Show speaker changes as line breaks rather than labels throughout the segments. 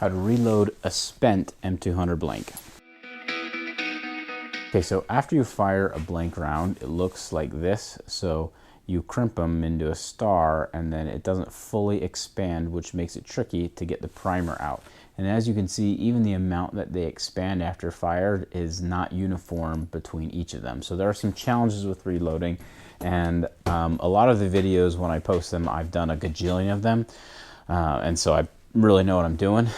How to reload a spent M200 blank. Okay, so after you fire a blank round, it looks like this. So you crimp them into a star and then it doesn't fully expand, which makes it tricky to get the primer out. And as you can see, even the amount that they expand after fired is not uniform between each of them. So there are some challenges with reloading, and a lot of the videos when I post them, I've done a gajillion of them. And so I really know what I'm doing.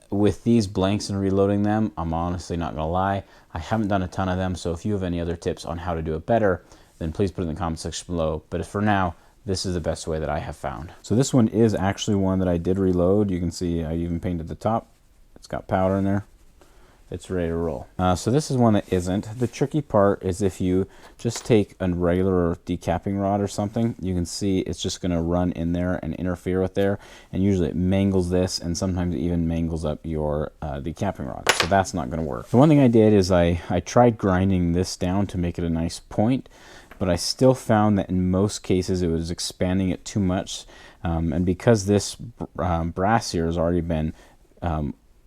With these blanks and reloading them, I'm honestly not gonna lie, I haven't done a ton of them, so if you have any other tips on how to do it better, then please put it in the comment section below. But for now, this is the best way that I have found. So this one is actually one that I did reload. You can see I even painted the top. It's got powder in there. It's ready to roll. So this is one that isn't. The tricky part is if you just take a regular decapping rod or something, you can see it's just gonna run in there and interfere with there. And usually it mangles this and sometimes it even mangles up your decapping rod. So that's not gonna work. The one thing I did is I tried grinding this down to make it a nice point, but I still found that in most cases it was expanding it too much. And because this brass here has already been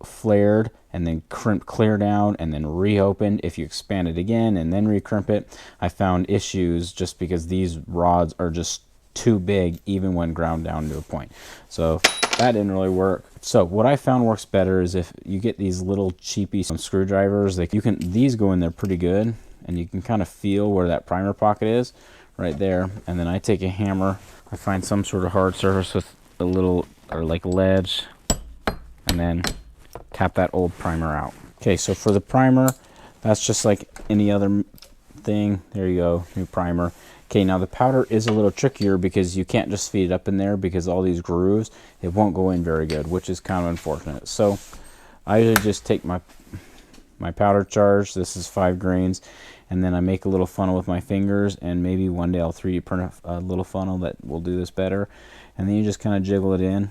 flared and then crimped clear down and then reopened, if you expand it again and then recrimp it, I found issues just because these rods are just too big even when ground down to a point. So that didn't really work. So what I found works better is if you get these little cheapy screwdrivers, these go in there pretty good, and you can kind of feel where that primer pocket is right there. And then I take a hammer, I find some sort of hard surface with a little, or like ledge, and then tap that old primer out. Okay, so for the primer, that's just like any other thing. There you go, new primer. Okay, now the powder is a little trickier because you can't just feed it up in there because all these grooves, it won't go in very good, which is kind of unfortunate. So I usually just take my powder charge, this is 5 grains, and then I make a little funnel with my fingers, and maybe one day I'll 3D print a little funnel that will do this better. And then you just kind of jiggle it in.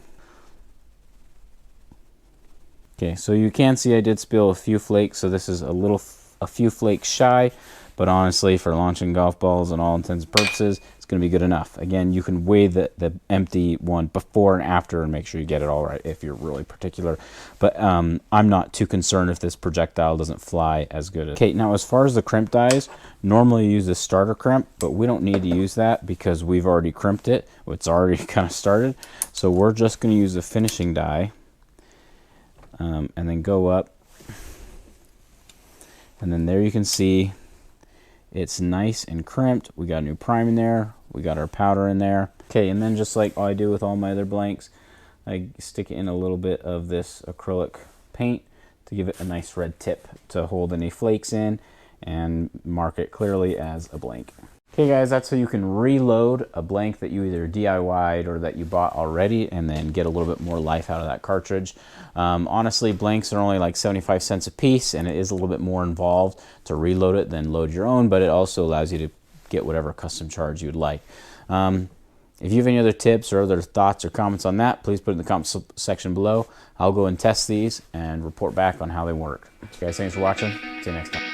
Okay, so you can see I did spill a few flakes, so this is a few flakes shy, but honestly for launching golf balls and all intents and purposes, it's going to be good enough. Again, you can weigh the empty one before and after and make sure you get it all right if you're really particular. But I'm not too concerned if this projectile doesn't fly as good. Okay, now as far as the crimp dies, normally you use a starter crimp, but we don't need to use that because we've already crimped it. It's already kind of started. So we're just going to use the finishing die. And then go up, and then there you can see it's nice and crimped. We got a new prime in there, we got our powder in there. Okay, and then just like I do with all my other blanks, I stick in a little bit of this acrylic paint to give it a nice red tip to hold any flakes in and mark it clearly as a blank. Okay guys, that's how you can reload a blank that you either DIY'd or that you bought already and then get a little bit more life out of that cartridge. Honestly, blanks are only like 75 cents a piece, and it is a little bit more involved to reload it than load your own, but it also allows you to get whatever custom charge you'd like. If you have any other tips or other thoughts or comments on that, please put it in the comment section below. I'll go and test these and report back on how they work. Okay, guys, thanks for watching. See you next time.